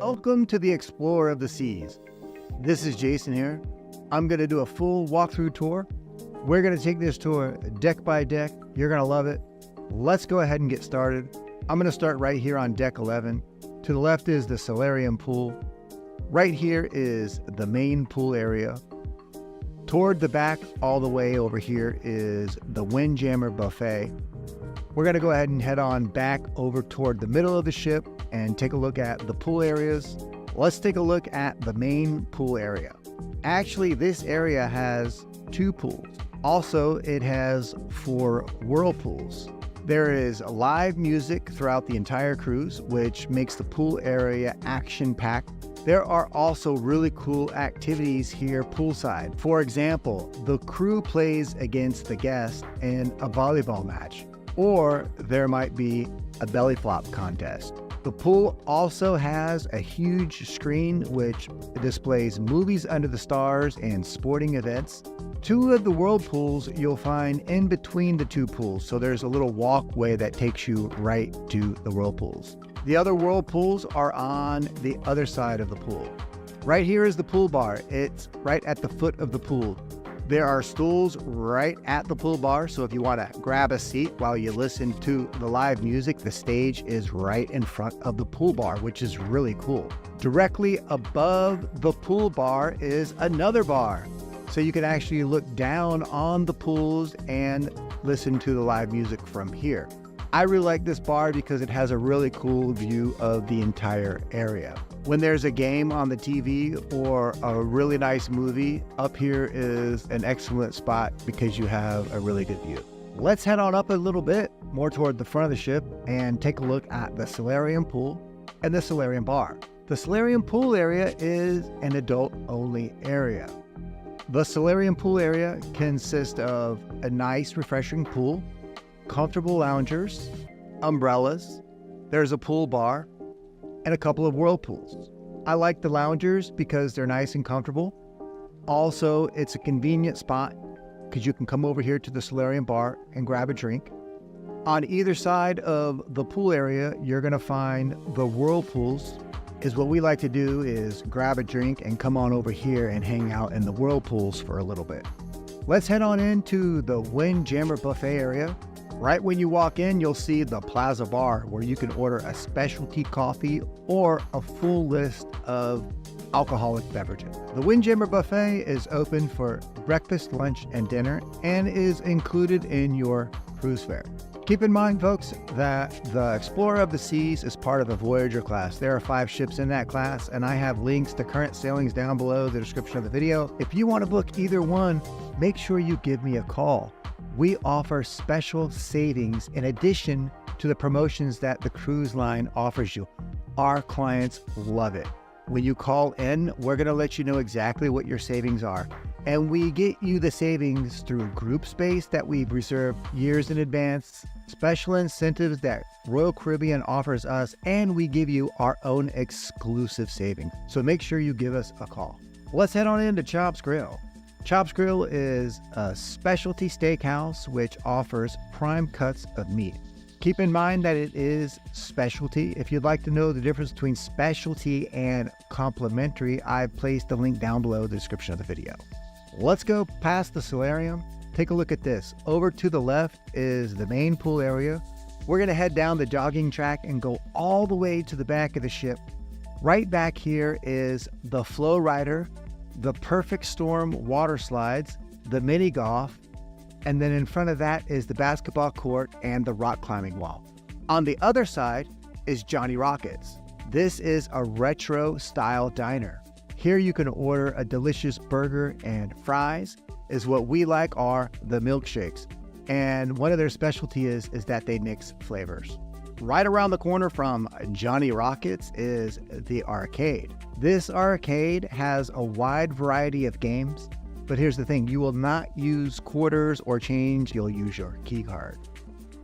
Welcome to the Explorer of the Seas. This is Jason here. I'm going to do a full walkthrough tour. We're going to take this tour deck by deck. You're going to love it. Let's go ahead and get started. I'm going to start right here on deck 11. To the left is the solarium pool. Right here is the main pool area. Toward the back, all the way over here, is the Windjammer Buffet. We're going to go ahead and head on back over toward the middle of the ship and take a look at the pool areas. Let's take a look at the main pool area. Actually, this area has 2 pools. Also, it has 4 whirlpools. There is live music throughout the entire cruise, which makes the pool area action-packed. There are also really cool activities here poolside. For example, the crew plays against the guests in a volleyball match, or there might be a belly flop contest. The pool also has a huge screen which displays movies under the stars and sporting events. 2 of the whirlpools you'll find in between the 2 pools, so there's a little walkway that takes you right to the whirlpools. The other whirlpools are on the other side of the pool. Right here is the pool bar. It's right at the foot of the pool. There are stools right at the pool bar, so if you want to grab a seat while you listen to the live music, the stage is right in front of the pool bar, which is really cool. Directly above the pool bar is another bar, so you can actually look down on the pools and listen to the live music from here. I really like this bar because it has a really cool view of the entire area. When there's a game on the TV or a really nice movie, up here is an excellent spot because you have a really good view. Let's head on up a little bit more toward the front of the ship and take a look at the solarium pool and the solarium bar. The solarium pool area is an adult-only area. The solarium pool area consists of a nice, refreshing pool, comfortable loungers, umbrellas, there's a pool bar, and a couple of whirlpools. I like the loungers because they're nice and comfortable. Also, it's a convenient spot because you can come over here to the solarium bar and grab a drink. On either side of the pool area, you're going to find the whirlpools. Is what we like to do is grab a drink and come on over here and hang out in the whirlpools for a little bit. Let's head on into the Windjammer Buffet area. Right when you walk in, you'll see the Plaza Bar where you can order a specialty coffee or a full list of alcoholic beverages. The Windjammer Buffet is open for breakfast, lunch, and dinner and is included in your cruise fare. Keep in mind, folks, that the Explorer of the Seas is part of the Voyager class. There are 5 ships in that class, and I have links to current sailings down below the description of the video. If you want to book either one, make sure you give me a call. We offer special savings in addition to the promotions that the cruise line offers you. Our clients love it. When you call in, we're going to let you know exactly what your savings are. And we get you the savings through group space that we've reserved years in advance, special incentives that Royal Caribbean offers us, and we give you our own exclusive savings. So make sure you give us a call. Let's head on into Chops Grill. Chops Grill is a specialty steakhouse which offers prime cuts of meat. Keep in mind that it is specialty. If you'd like to know the difference between specialty and complimentary, I've placed the link down below the description of the video. Let's go past the solarium. Take a look at this. Over to the left is the main pool area. We're going to head down the jogging track and go all the way to the back of the ship. Right back here is the Flow Rider, the Perfect Storm water slides, the mini golf, and then in front of that is the basketball court and the rock climbing wall. On the other side is Johnny Rockets. This is a retro style diner. Here you can order a delicious burger and fries, is what we like are the milkshakes. And one of their specialties is that they mix flavors. Right around the corner from Johnny Rockets is the arcade. This arcade has a wide variety of games, but here's the thing, you will not use quarters or change, you'll use your key card.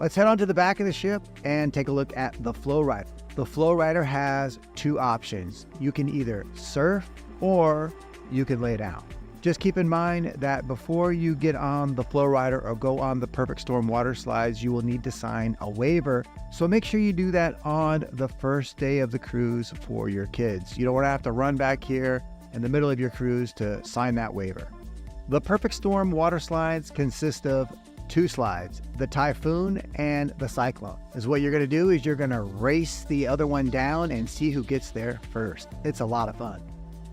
Let's head on to the back of the ship and take a look at the Flow Rider. The Flow Rider has 2 options. You can either surf or you can lay down. Just keep in mind that before you get on the Flow Rider or go on the Perfect Storm water slides, you will need to sign a waiver. So make sure you do that on the first day of the cruise for your kids. You don't want to have to run back here in the middle of your cruise to sign that waiver. The Perfect Storm water slides consist of 2 slides, the Typhoon and the Cyclone. What you're going to do is you're going to race the other one down and see who gets there first. It's a lot of fun.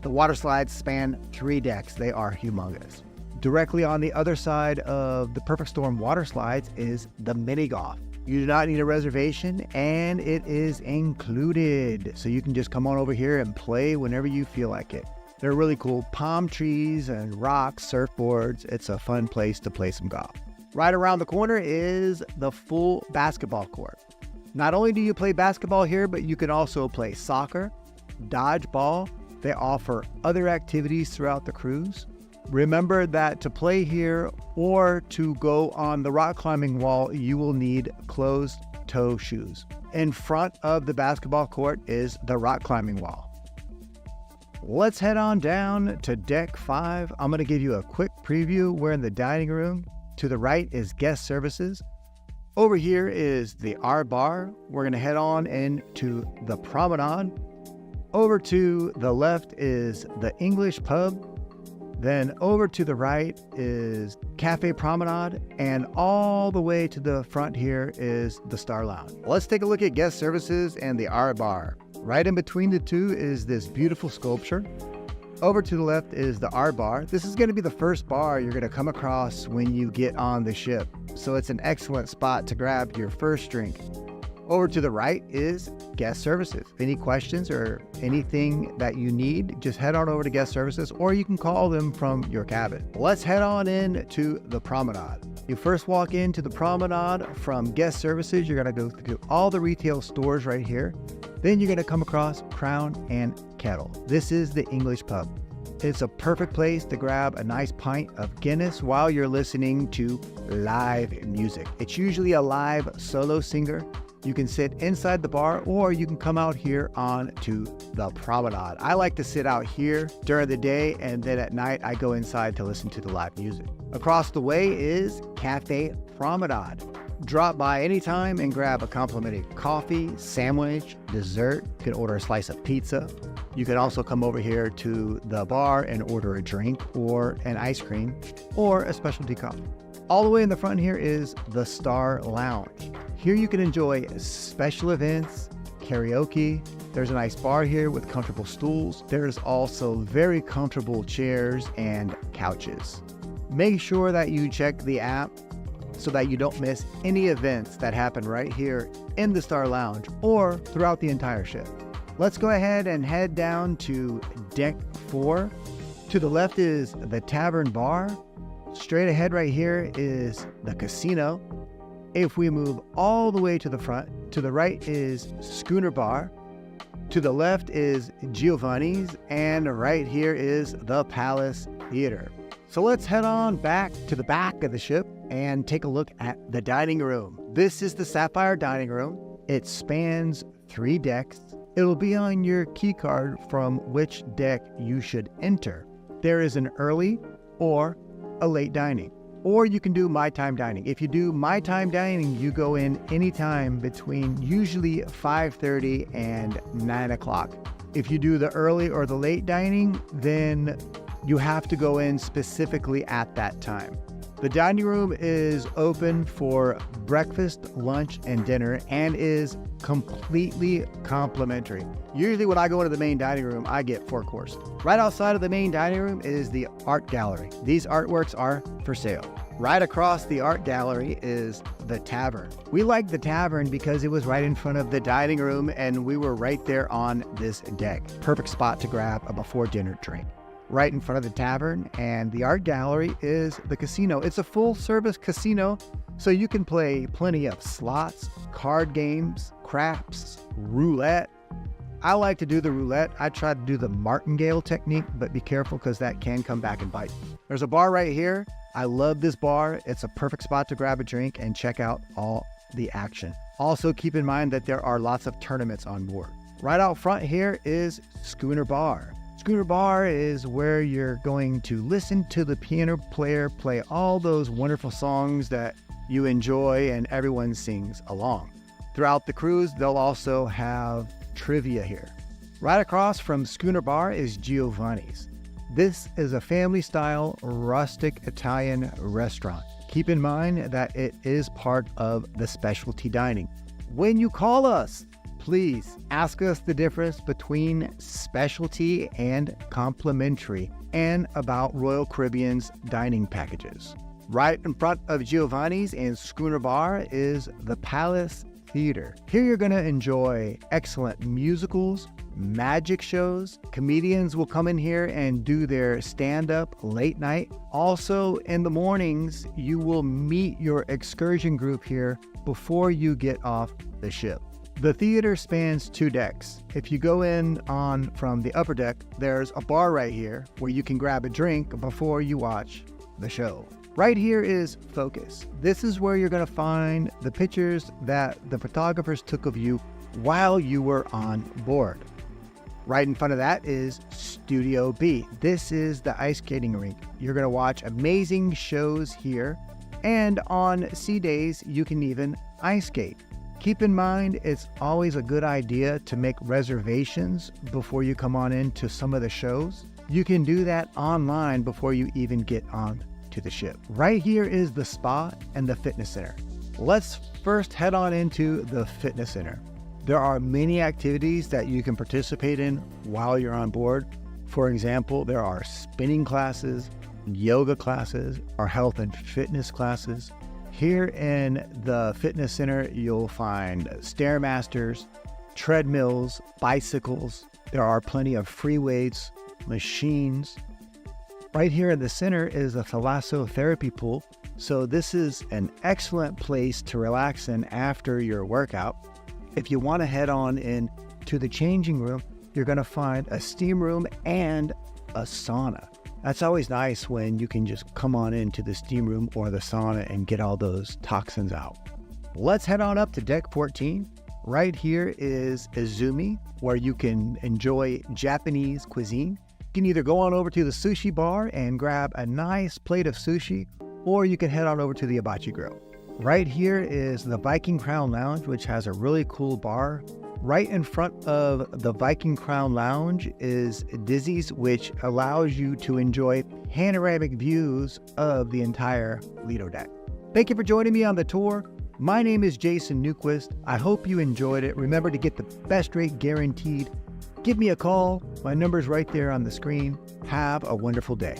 The water slides span 3 decks. They are humongous. Directly on the other side of the Perfect Storm water slides is the mini golf. You do not need a reservation and it is included. So you can just come on over here and play whenever you feel like it. They're really cool. Palm trees and rocks, surfboards. It's a fun place to play some golf. Right around the corner is the full basketball court. Not only do you play basketball here, but you can also play soccer, dodgeball. They offer other activities throughout the cruise. Remember that to play here or to go on the rock climbing wall, you will need closed-toe shoes. In front of the basketball court is the rock climbing wall. Let's head on down to deck 5. I'm going to give you a quick preview. We're in the dining room. To the right is guest services. Over here is the R bar. We're going to head on into the promenade. Over to the left is the English pub. Then over to the right is Cafe Promenade. And all the way to the front here is the Star Lounge. Let's take a look at guest services and the R bar. Right in between the two is this beautiful sculpture. Over to the left is the R bar. This is going to be the first bar you're going to come across when you get on the ship. So it's an excellent spot to grab your first drink. Over to the right is guest services. Any questions or anything that you need, just head on over to guest services or you can call them from your cabin. Let's head on in to the promenade. You first walk into the promenade from guest services. You're going to go through all the retail stores right here. Then you're going to come across Crown and Kettle. This is the English pub. It's a perfect place to grab a nice pint of Guinness while you're listening to live music. It's usually a live solo singer. You can sit inside the bar or you can come out here on to the promenade. I like to sit out here during the day and then at night I go inside to listen to the live music. Across the way is Cafe Promenade. Drop by anytime and grab a complimentary coffee, sandwich, dessert. You can order a slice of pizza. You can also come over here to the bar and order a drink or an ice cream or a specialty coffee. All the way in the front here is the Star Lounge. Here you can enjoy special events, karaoke. There's a nice bar here with comfortable stools. There's also very comfortable chairs and couches. Make sure that you check the app so that you don't miss any events that happen right here in the Star Lounge or throughout the entire ship. Let's go ahead and head down to deck 4. To the left is the Tavern Bar. Straight ahead right here is the casino. If we move all the way to the front, to the right is Schooner Bar. To the left is Giovanni's, and right here is the Palace Theater. So let's head on back to the back of the ship and take a look at the dining room. This is the Sapphire Dining Room. It spans 3 decks. It'll be on your key card from which deck you should enter. There is an early or a late dining, or you can do my time dining. If you do my time dining, you go in anytime between usually 5:30 and 9 o'clock. If you do the early or the late dining, then you have to go in specifically at that time. The dining room is open for breakfast, lunch, and dinner and is completely complimentary. Usually when I go into the main dining room, I get 4 courses. Right outside of the main dining room is the art gallery. These artworks are for sale. Right across the art gallery is the tavern. We like the tavern because it was right in front of the dining room and we were right there on this deck. Perfect spot to grab a before dinner drink. Right in front of the tavern and the art gallery is the casino. It's a full service casino, so you can play plenty of slots, card games, craps, roulette. I like to do the roulette. I try to do the martingale technique, but be careful because that can come back and bite. There's a bar right here. I love this bar. It's a perfect spot to grab a drink and check out all the action. Also keep in mind that there are lots of tournaments on board. Right out front here is Schooner Bar. Schooner Bar is where you're going to listen to the piano player play all those wonderful songs that you enjoy and everyone sings along. Throughout the cruise, they'll also have trivia here. Right across from Schooner Bar is Giovanni's. This is a family-style, rustic Italian restaurant. Keep in mind that it is part of the specialty dining. When you call us, please ask us the difference between specialty and complimentary and about Royal Caribbean's dining packages. Right in front of Giovanni's and Schooner Bar is the Palace Theater. Here you're going to enjoy excellent musicals, magic shows. Comedians will come in here and do their stand-up late night. Also, in the mornings, you will meet your excursion group here before you get off the ship. The theater spans 2 decks. If you go in on from the upper deck, there's a bar right here where you can grab a drink before you watch the show. Right here is Focus. This is where you're going to find the pictures that the photographers took of you while you were on board. Right in front of that is Studio B. This is the ice skating rink. You're going to watch amazing shows here, and on sea days, you can even ice skate. Keep in mind, it's always a good idea to make reservations before you come on into some of the shows. You can do that online before you even get on to the ship. Right here is the spa and the fitness center. Let's first head on into the fitness center. There are many activities that you can participate in while you're on board. For example, there are spinning classes, yoga classes, or health and fitness classes. Here in the fitness center, you'll find Stairmasters, treadmills, bicycles. There are plenty of free weights, machines. Right here in the center is a thalassotherapy pool. So this is an excellent place to relax in after your workout. If you want to head on in to the changing room, you're going to find a steam room and a sauna. That's always nice when you can just come on into the steam room or the sauna and get all those toxins out. Let's head on up to deck 14. Right here is Izumi, where you can enjoy Japanese cuisine. You can either go on over to the sushi bar and grab a nice plate of sushi, or you can head on over to the hibachi grill. Right here is the Viking Crown Lounge, which has a really cool bar. Right in front of the Viking Crown Lounge is Dizzy's, which allows you to enjoy panoramic views of the entire Lido deck. Thank you for joining me on the tour. My name is Jason Newquist. I hope you enjoyed it. Remember to get the best rate guaranteed. Give me a call. My number's right there on the screen. Have a wonderful day.